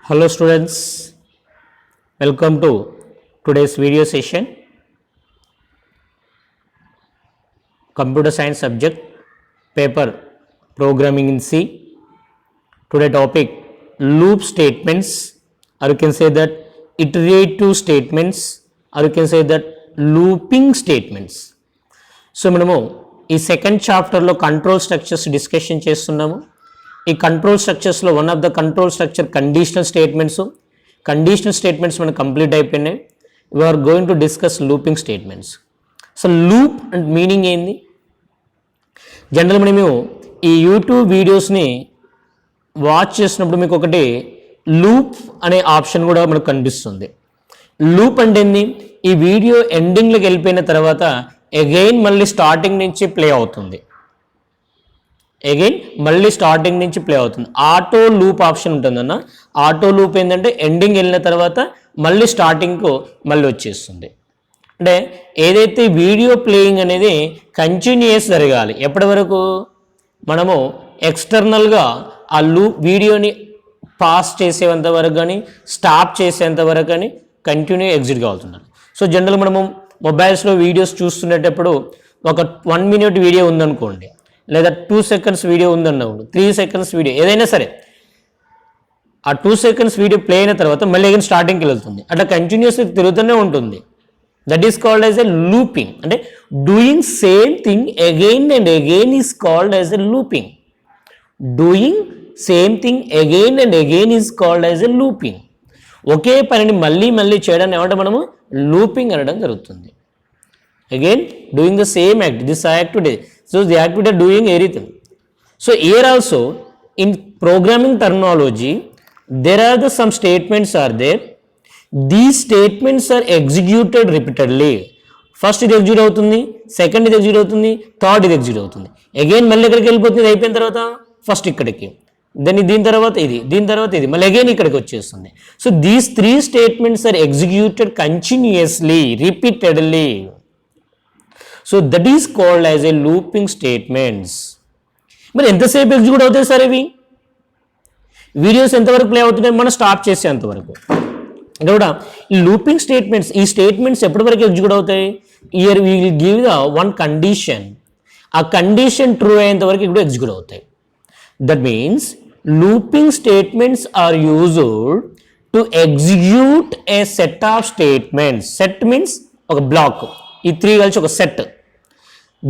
Hello students, welcome to today's video session. Computer science subject, paper programming in C. Today topic loop statements, or you can say that iterative statements, or you can say that looping statements. So మనము ఈ second చాప్టర్లో control structures discussion చేస్తున్నాము. ఈ control స్ట్రక్చర్స్లో one of the control structure conditional statements మనకు complete అయిపోయినాయి. We are going to discuss looping statements. So loop and meaning ఏంది? General మేము ఈ యూట్యూబ్ వీడియోస్ని వాచ్ చేసినప్పుడు మీకు ఒకటి లూప్ అనే ఆప్షన్ కూడా మనకు కనిపిస్తుంది. లూప్ అంటే ఏంది? ఈ వీడియో ఎండింగ్లోకి వెళ్ళిపోయిన తర్వాత అగైన్ మళ్ళీ స్టార్టింగ్ నుంచి ప్లే అవుతుంది. ఆటో లూప్ ఆప్షన్ ఉంటుందన్న. ఆటో లూప్ ఏంటంటే ఎండింగ్ వెళ్ళిన తర్వాత మళ్ళీ స్టార్టింగ్కు మళ్ళీ వచ్చేస్తుంది. అంటే ఏదైతే వీడియో ప్లేయింగ్ అనేది కంటిన్యూస్ జరగాలి. ఎప్పటి వరకు? మనము ఎక్స్టర్నల్గా ఆ వీడియోని పాస్ చేసేంత వరకు కానీ స్టాప్ చేసేంత వరకు కానీ కంటిన్యూ ఎగ్జిట్ కావుతున్నారు. సో జనరల్ మనము మొబైల్స్లో వీడియోస్ చూస్తున్నప్పుడు ఒక 1 minute వీడియో ఉందనుకోండి, లేదా 2 seconds వీడియో ఉందన్నప్పుడు 3 seconds వీడియో ఏదైనా సరే, ఆ 2 seconds వీడియో ప్లే అయిన తర్వాత మళ్ళీ అగైన్ స్టార్టింగ్కి వెళ్తుంది. అట్లా కంటిన్యూస్గా తిరుగుతూనే ఉంటుంది. That is called as a looping. అంటే doing same thing again and again is called as a looping. Doing same thing again and again is called as a looping. ఒకే పనిని మళ్ళీ మళ్ళీ చేయడాన్ని ఏమంటే మనము లూపింగ్ అనడం జరుగుతుంది. Again doing the same act, this activity. So the activity are doing everything. So here also in programming terminology there are some statements are there. These statements are executed repeatedly. First ఇది execute అవుతుంది, second ఇది execute అవుతుంది, third ఇది execute అవుతుంది. Again మళ్ళీ ఎక్కడికి వెళ్ళిపోతుంది? అయిపోయిన తర్వాత ఫస్ట్ ఇక్కడికి, దెన్ దీని తర్వాత ఇది, దీని తర్వాత ఇది, మళ్ళీ అగైన్ ఇక్కడికి వచ్చేస్తుంది. So these 3 statements are executed continuously, repeatedly. So that is called as a looping statements. మరి ఎంతసేపు ఎగ్జిక్యూట్ అవుతాయి సార్ ఇవి? వీడియోస్ ఎంతవరకు ప్లే అవుతున్నాయి? మనం స్టాప్ చేసేంతవరకు. అంటే కూడా ఈ లూపింగ్ స్టేట్మెంట్స్, ఈ స్టేట్మెంట్స్ ఎప్పటి వరకు ఎగ్జిక్యూట్ అవుతాయి? Here we will give the one condition. ఆ కండిషన్ ట్రూ అయ్యేంత వరకు ఇప్పుడు ఎగ్జిక్యూట్ అవుతాయి. That means looping statements are used to execute a set of statements. Set means ఒక బ్లాక్, ఈ 3 కలిసి ఒక set.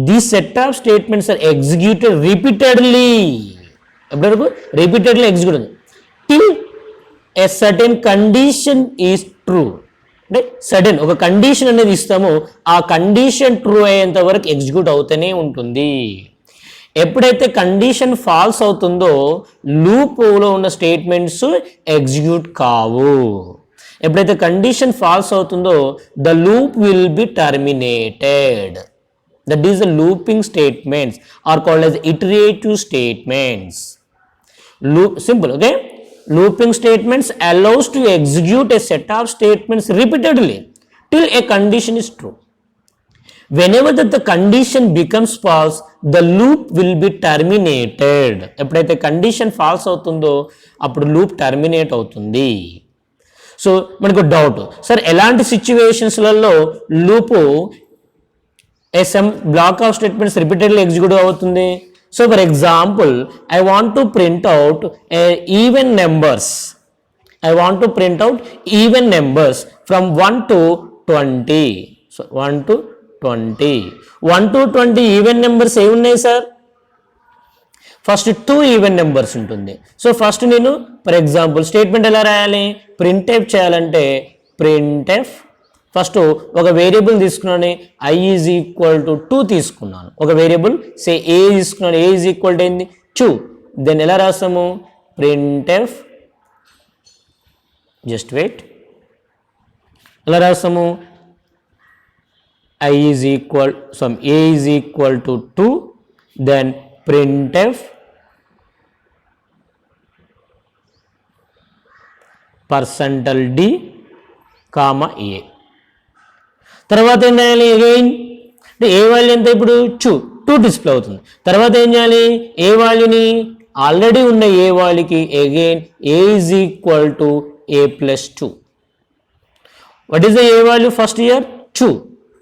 This set of statements are executed repeatedly. ఎప్పటివరకు? Repeatedly execute till a certain condition is true. అంటే certain ఒక condition అనేది ఇస్తామో ఆ కండిషన్ ట్రూ అయ్యేంత వరకు ఎగ్జిక్యూట్ అవుతూనే ఉంటుంది. ఎప్పుడైతే కండిషన్ ఫాల్స్ అవుతుందో లూప్లో ఉన్న స్టేట్మెంట్స్ ఎగ్జిక్యూట్ కావు. ఎప్పుడైతే కండిషన్ ఫాల్స్ అవుతుందో the loop will be terminated. That is the looping statements are called as iterative statements. Simple, okay? Looping statements allows to execute a set of statements repeatedly till a condition is true. Whenever that the condition becomes false, the loop will be terminated. ఎప్పుడైతే condition false అవుతుందో అప్పుడు loop terminate అవుతుంది. So మనకు doubt, sir ఎలాంటి సిచ్యువేషన్స్లలో loop some block of statements repeatedly execute అవుతుంది? So for example I want to print out even numbers. From 1 to 20. So 1 to 20 even numbers ఏమున్నాయి sir? First 2 even numbers ఉంటుంది. So first నేను for example statement ఎలా రాయాలి? Printf చేయాలంటే printf first ఒక variable తీసుకున్నాను, i is equal to 2 తీసుకున్నాను. ఒక వేరియబుల్ సే ఏ తీసుకున్నాను, ఏ ఈజ్ ఈక్వల్ టు ఏంది? 2. దెన్ ఎలా రాస్తాము? ప్రింట్ఎఫ్, జస్ట్ వెయిట్, ఎలా రాస్తాము? i is equal a is equal to 2, then printf %d, a. తర్వాత ఏం చేయాలి? అగైన్ అంటే ఏ వాల్యూ ఎంత? ఇప్పుడు 2 డిస్ప్లే అవుతుంది. తర్వాత ఏం చేయాలి? ఏ వాల్యూని ఆల్రెడీ ఉన్న ఏ వాల్యూకి again a is equal to a plus 2. What is the a value first here 2.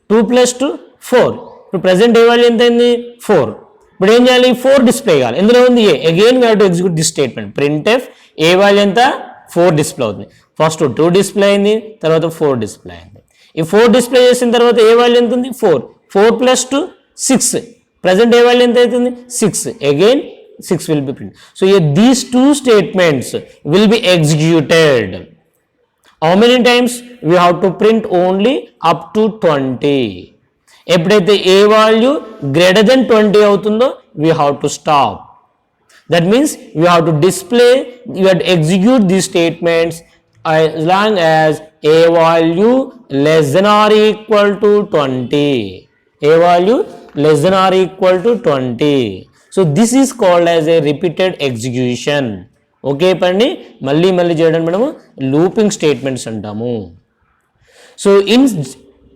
2 plus 2 4. ఇప్పుడు ప్రజెంట్ ఏ వాల్యూ ఎంత అయింది 4. ఇప్పుడు ఏం చేయాలి 4 డిస్ప్లే కావాలి. ఎందులో ఉంది a. Again we have to execute this statement. Printf a value ఎంత 4 డిస్ప్లే అవుతుంది. ఫస్ట్ 2 డిస్ప్లే అయింది, తర్వాత 4 డిస్ప్లే అయింది. ఈ 4 డిస్ప్లే చేసిన తర్వాత ఏ వాల్యూ ఎంత ఉంది 4. 4 ప్లస్ 2 6. ప్రజెంట్ ఏ వాల్యూ ఎంత అవుతుంది 6. Again 6 will be printed. So here these two statements will be executed. How many times? We have to print only up to 20. ఎప్పుడైతే ఏ వాల్యూ గ్రేటర్ దెన్ 20 అవుతుందో we have to stop. That means we have to display, you have to execute these statements as long as a value less than or equal to 20. A value less than or equal to 20. So this is called as a repeated execution. Okay పండి మళ్ళీ చేయడం మనము looping statements అంటాము. So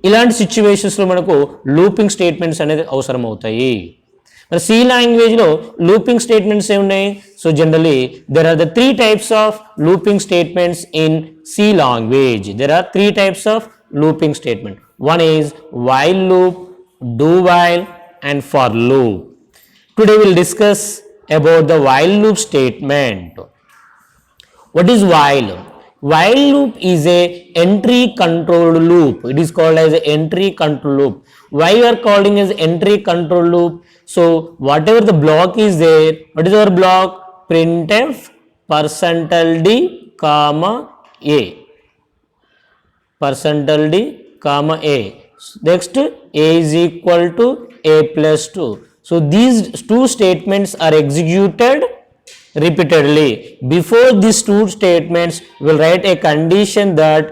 ఇలాంటి సిచ్యువేషన్స్లో మనకు looping statements అనేది అవసరం అవుతాయి. మరి సి లాంగ్వేజ్లో లూపింగ్ స్టేట్మెంట్స్ ఏమున్నాయి? So generally there are the 3 types of looping statements in C language. There are 3 types of looping statement. One is while loop, do while and for loop. Today we will discuss about the while loop statement. What is while? While loop is a entry controlled loop. It is called as a entry control loop. Why we are calling as entry control loop? So whatever the block is there, what is our block? Printf %d comma a. %d comma a. Next a is equal to a plus 2. So these two statements are executed repeatedly. Before these two statements, we will write a condition that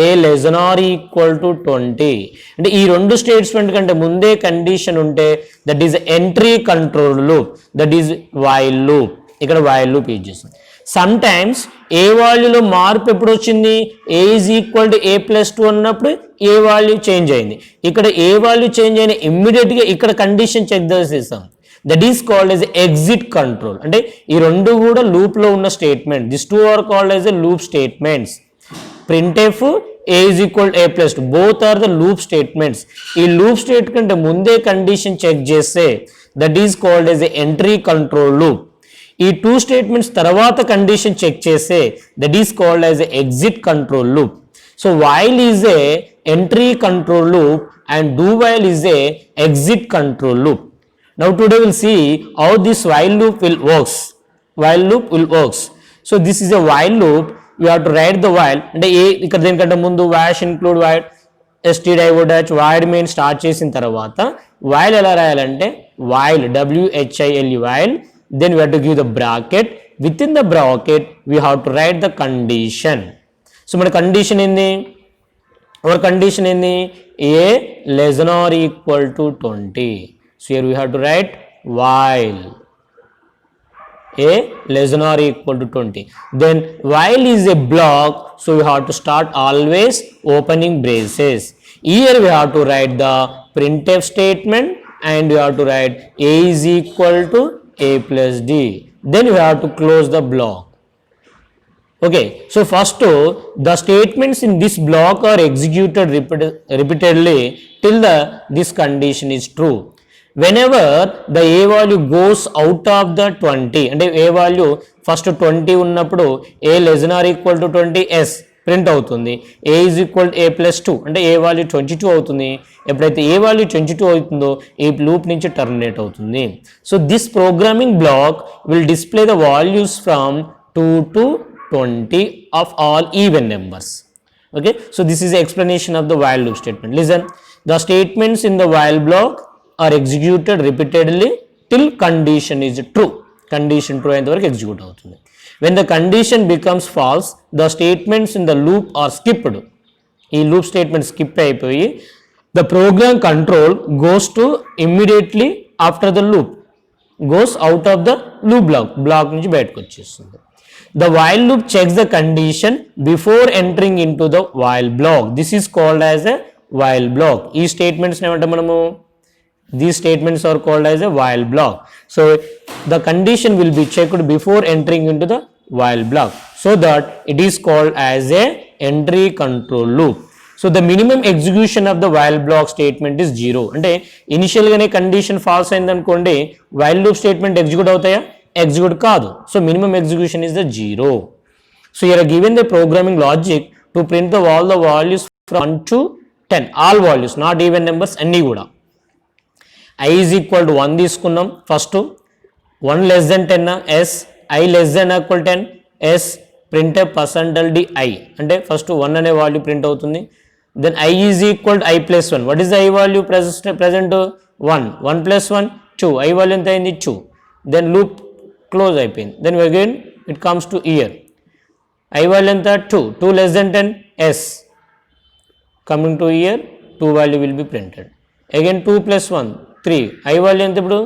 a less than or equal to 20. అంటే ఈ రెండు statement కంటే ముందే condition ఉంటే that is entry control loop, that is while loop. ఇక్కడ while loop use చేస్తుంది. Some times a వాల్యూలో మార్పు ఎప్పుడు వచ్చింది? A is equal to a plus 2 అన్నప్పుడు ఏ వాల్యూ చేంజ్ అయింది. ఇక్కడ ఏ వాల్యూ చేంజ్ అయినా ఇమ్మీడియట్గా ఇక్కడ కండిషన్ చెక్ చేస్తాం. That is called as exit control. అంటే ఈ రెండు కూడా లూప్లో ఉన్న statement. This two are called as a loop statements. Printf a is equal a plus 2 both are the loop statements. ఈ లూప్ స్టేట్ కంటే ముందే కండిషన్ చెక్ చేస్తే that is called as a entry control loop. ఈ 2 స్టేట్మెంట్స్ తర్వాత condition check చేస్తే that is called as exit control loop. So while is a entry control loop and do while is a exit control loop. Now today will see how this while loop will works. While loop will works. So this is a while loop. You have to write the while. అంటే ఇక్కడ దీనికంటే ముందు hash include void std void main start చేసిన తర్వాత while ఎలా రాయాలంటే while WHIL while. Then we have to give the bracket. Within the bracket, we have to write the condition. So, my condition in the our condition in the a less than or equal to 20. So here we have to write while a less than or equal to 20. Then while is a block, so we have to start always opening braces. Here we have to write the printf statement and we have to write a is equal to a plus d. Then we have to close the block. Okay, so first the statements in this block are executed repeatedly till this condition is true. Whenever the a value goes out of the 20, and a value first 20 ఉన్నప్పుడు a less than or equal to 20 s print అవుతుంది. ఏ is equal a plus 2 అంటే ఏ value 22 అవుతుంది. ఎప్పుడైతే ఏ value 22 అవుతుందో ఈ loop నుంచి terminate అవుతుంది. So this programming block will display the values from 2 to 20 of all even numbers. Okay, so this is explanation of the while loop statement. Listen, the statements in the while block are executed repeatedly till condition is true. Condition true అయ్యేంత వరకు execute అవుతుంది. When the condition becomes false, the statements in the loop are skipped. ఈ loop statement skip అయిపోయి the program control goes to immediately after the loop goes out of the loop block నుంచి బయటకు వచ్చేస్తుంది. The while loop checks the condition before entering into the while block. This is called as a while block. ఈ statements ఏమంటాం మనము These statements are called as a while block. So the condition will be checked before entering into the while block, so that it is called as a entry control loop. So the minimum execution of the while block statement is 0. అంటే initial గానే condition false అయింది అనుకోండి, while loop statement execute అవుతాయా? Execute కాదు. So minimum execution is the 0. So here given the programming logic to print the all the values from 1 to 10, all values, not even numbers, అన్నీ కూడా. I is equal to 1 తీసుకున్నాం first, 1 less than 10 s, I less than or equal 10 s, print %d I అంటే first 1 అనే value print అవుతుంది. Then I is equal to I plus 1. What is the I value present? 1. 1 plus 1, 2. I value ఎంత అయింది? 2. Then loop close అయిపోయింది. Then again it comes to here. I value ఎంత? 2. 2 less than 10 s. Coming to here, 2 value will be printed. Again 2 plus 1, 3. I value ఎంత ఇప్పుడు?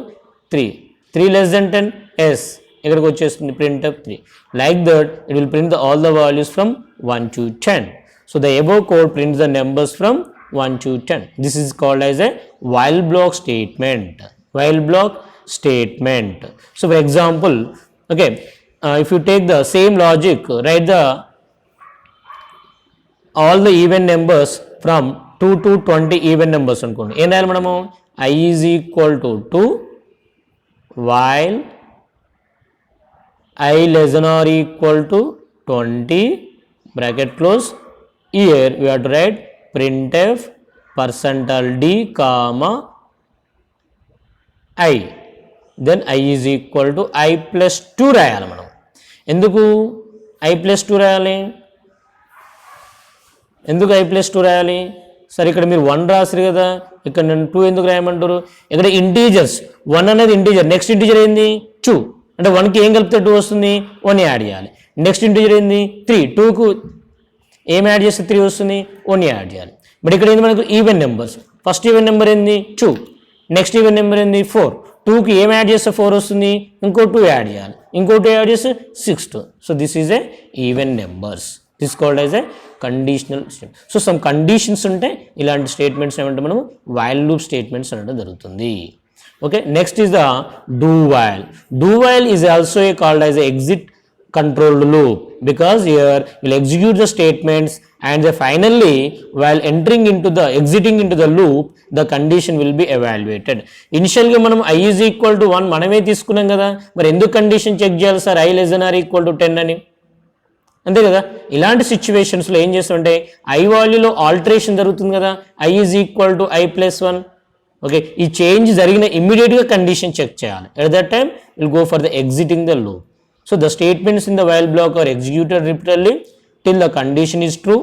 3. 3 less than 10 s. ఇక్కడికి వచ్చేస్తుంది printf 3. Like that it will print all the values from 1 to 10. So the above code prints the numbers from 1 to 10. This is called as a while block statement. While block statement. So for example, okay, if you take the same logic, write the all the even numbers from 2 to 20 even numbers అనుకోండి. ఏం రాయాలి మనము? I is equal to 2 while I less than or equal to 20 bracket close. Here we have to write printf %d comma I. Then I is equal to I plus 2 రాయాలి మనం. ఎందుకు I plus 2 రాయాలి? ఎందుకు I plus 2 రాయాలి? సరే ఇక్కడ మీరు 1 రాసారు కదా, ఇక్కడ నేను 2 ఎందుకు రాయమంటారు? ఇక్కడ ఇంటీజర్స్, 1 అనేది ఇంటీజర్, నెక్స్ట్ ఇంటీజర్ ఏంది? 2. అంటే 1కి ఏం కలిపితే 2 వస్తుంది? 1 యాడ్ చేయాలి. నెక్స్ట్ ఇంటీజర్ ఏంది? 3. 2కు ఏం యాడ్ చేస్తే 3 వస్తుంది? 1 యాడ్ చేయాలి. బట్ ఇక్కడ ఏంది మనకు even numbers. First even number ఏంది? 2. నెక్స్ట్ ఈవెన్ నెంబర్ ఏంది? 4. 2కి ఏం యాడ్ చేస్తే 4 వస్తుంది? ఇంకో 2 యాడ్ చేయాలి. ఇంకో 2 యాడ్ చేస్తే 6. So this is a even numbers. This called as a conditional statement. So some conditions ఉంటే ఇలాంటి స్టేట్మెంట్స్ ఏమంటే మనం వైల్ లూప్ స్టేట్మెంట్స్ అనడం జరుగుతుంది. Okay, next is the do while. Do while is also called as exit controlled loop, because here we'll execute the statements and then finally while exiting into the loop the condition will be evaluated. Initial గా మనం I is equal to 1 మనమే తీసుకున్నాం కదా, మరి ఎందుకు condition check చేయాలి sir I less than or equal to 10 అని? అంతే కదా. ఇలాంటి సిచ్యువేషన్స్లో ఏం చేస్తుంటే I వాల్యూలో ఆల్టరేషన్ జరుగుతుంది కదా, I is equal to I plus 1. Okay, ఈ చేంజ్ జరిగిన ఇమ్మీడియట్గా కండిషన్ చెక్ చేయాలి. At that time we'll go for the exiting the loop. So the statements in the while block are executed repeatedly till the condition is true.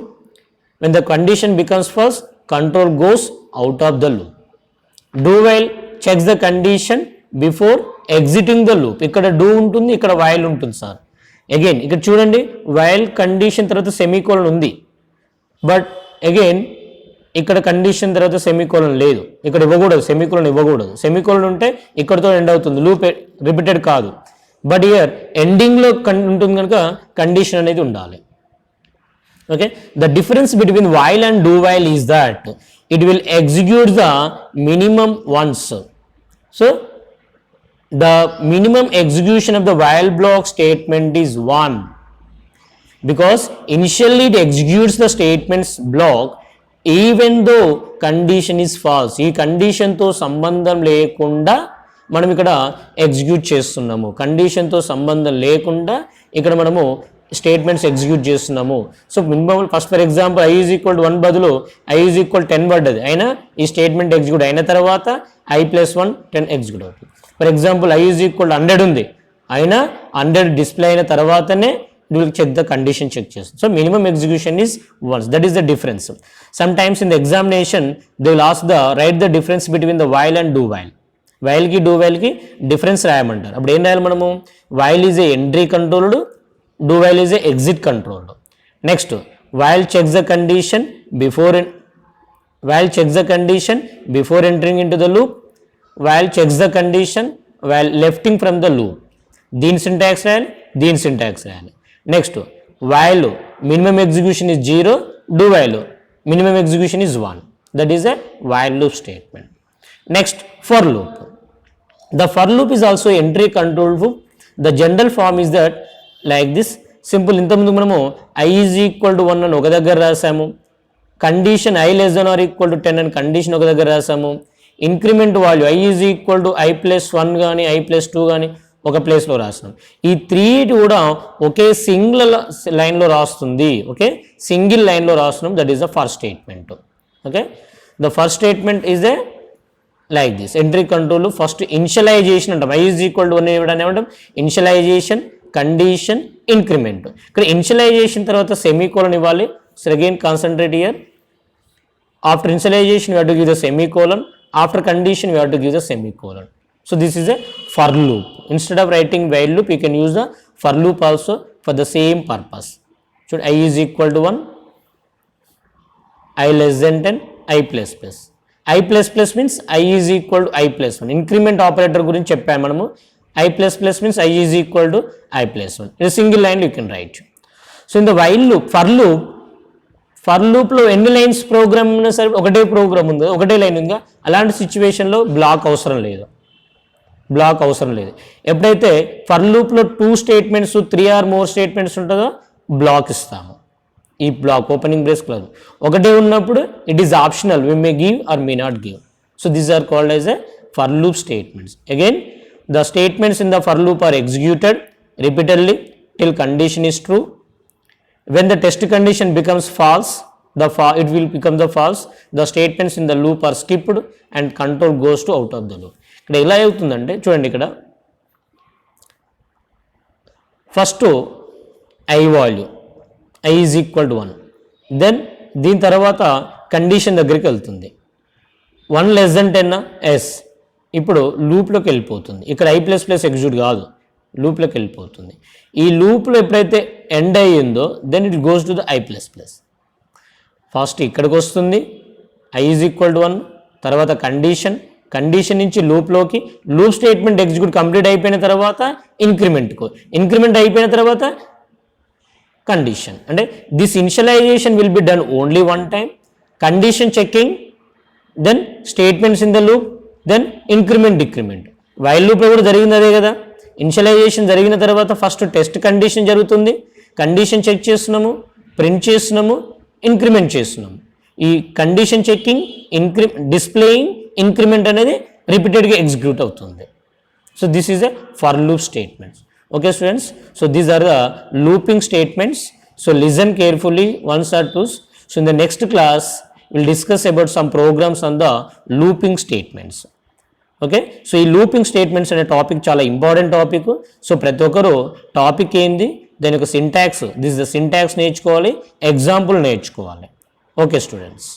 When the condition becomes false, control goes out of the loop. Do while checks the condition before exiting the loop. ఇక్కడ do ఉంటుంది, ఇక్కడ while ఉంటుంది sir. Again ఇక్కడ చూడండి, while condition తర్వాత semicolon ఉంది, but again ఇక్కడ condition తర్వాత సెమీకోలన్ లేదు. ఇక్కడ ఇవ్వకూడదు, సెమీకోలన్ ఇవ్వకూడదు. సెమీకోలన్ ఉంటే ఇక్కడతో ఎండ్ అవుతుంది, లూప్ రిపీటెడ్ కాదు. బట్ ఇయర్ ఎండింగ్లో ఉంటుంది కనుక కండిషన్ అనేది ఉండాలి. Okay, the difference between while and do while is that it will execute the minimum once. So the minimum execution of the while block statement is 1, because initially it executes the statements block even though condition is false. ఈ కండిషన్తో సంబంధం లేకుండా మనం ఇక్కడ execute చేస్తున్నాము, కండిషన్తో సంబంధం లేకుండా ఇక్కడ మనము స్టేట్మెంట్స్ ఎగ్జిక్యూట్ చేస్తున్నాము. So minimum first for example I is equal to 1 బదులు I is equal to 10 పడ్డది, అయినా ఈ స్టేట్మెంట్ ఎగ్జిక్యూట్ అయిన తర్వాత I plus 1 10 ఎగ్జిక్యూట్ అవుతుంది. For example I is equal to 100 ఉంది, అయినా 100 డిస్ప్లే అయిన తర్వాతనే will check the condition check చేస్తుంది. So minimum execution is once. That is the difference. Sometimes in the examination they will ask the write the difference between the while and do while. వైల్కి do వైల్కి difference రాయమంటారు. అప్పుడు ఏం రాయాలి మనము? While is a entry controlled, do while is a exit controlled. Next while checks the condition before entering in to the loop, while checks the condition while lefting from the loop. దీని syntax రాయాలి, దీని syntax రాయాలి. Next while minimum execution is 0, do while minimum execution is 1. That is a while loop statement. Next, for loop. The for loop is also entry control loop. The general form is that like this. Simple ఇంతకుముందు మనము I is equal to 1 అని ఒక దగ్గర రాసాము, condition I less than or equal to 10 అని condition ఒక దగ్గర రాసాము, increment value I is equal to I plus 1 కానీ I plus 2 కానీ ఒక ప్లేస్లో రాసినాం. ఈ 3 కూడా ఒకే సింగిల్ లైన్లో రాస్తుంది. ఓకే, సింగిల్ లైన్లో రాస్తున్నాం. That is the first statement. Okay, the first statement is a like this. Entry control first initialization అంటాం. I is equal to 1 ఇవ్వడానికి ఏమంటాం? Initialization, condition, increment. ఇక్కడ ఇనిషియలైజేషన్ తర్వాత సెమీకోలన్ ఇవ్వాలి. So again concentrate here. After initialization you have to give the semicolon. After condition you have to give the semicolon. So this is a for loop. Instead of writing while loop, you can use the for loop also for the same purpose. So I is equal to 1, I less than 10, I plus plus. I plus plus means I is equal to I plus 1. Increment operator గురించి చెప్పాము మనము. I plus plus means I is equal to I plus 1. In a single line you can write. So in the while loop, for loop లో ఎన్ని lines programme ఉన్నా సరే ఒకటే programme ఉందా, ఒకటే లైన్ ఉందా, అలాంటి సిచ్యువేషన్లో బ్లాక్ అవసరం లేదు. ఎప్పుడైతే ఫర్ లూప్లో 2 స్టేట్మెంట్స్ 3 ఆర్ మోర్ స్టేట్మెంట్స్ ఉంటుందో బ్లాక్ ఇస్తాము. ఈ బ్లాక్ ఓపెనింగ్ బ్రేస్ క్లోజ్ ఒకటే ఉన్నప్పుడు it is optional, we may give or may not give. So these are called as a for loop statements. Again the statements in the for loop are executed repeatedly till condition is true. When the test condition becomes false, it will become the false. The statements in the loop are skipped and control goes to out of the loop. ఇక్కడ ఎలా అవుతుందంటే చూడండి, ఇక్కడ first I value I is equal to 1, then దీని తర్వాత condition దగ్గరికి వెళ్తుంది. 1 less than 10 yes, ఇప్పుడు లూప్లోకి వెళ్ళిపోతుంది. ఇక్కడ I ప్లస్ ప్లస్ ఎగ్జిక్యూట్ కాదు, లూప్లోకి వెళ్ళిపోతుంది. ఈ లూప్లో ఎప్పుడైతే ఎండ్ అయ్యిందో then it goes to the I plus plus. First ఇక్కడికి వస్తుంది I ఈజ్ ఈక్వల్ టు 1, తర్వాత కండిషన్ నుంచి లూప్లోకి, లూప్ స్టేట్మెంట్ ఎగ్జిక్యూట్ కంప్లీట్ అయిపోయిన తర్వాత ఇంక్రిమెంట్ అయిపోయిన తర్వాత కండిషన్. అంటే this initialization will be done only one time, condition checking, then statements in the loop, then increment decrement. While లూప్లో కూడా జరిగింది అదే కదా. ఇనిషియలైజేషన్ జరిగిన తర్వాత ఫస్ట్ టెస్ట్ కండిషన్ జరుగుతుంది, కండిషన్ చెక్ చేస్తున్నాము, ప్రింట్ చేస్తున్నాము, ఇంక్రిమెంట్ చేస్తున్నాము. ఈ కండిషన్ చెకింగ్, డిస్ప్లేయింగ్, ఇంక్రిమెంట్ అనేది రిపీటెడ్గా ఎగ్జిక్యూట్ అవుతుంది. So this is a for loop statements. Okay students, so these are the looping statements. So listen carefully once or twos. So in the next class will discuss about some programs on the looping statements. Okay, so ఈ looping statements అనే topic చాలా important topic. So ప్రతి ఒక్కరు topic ఏంది, దాని యొక్క syntax, this the syntax నేర్చుకోవాలి, example నేర్చుకోవాలి. Okay students.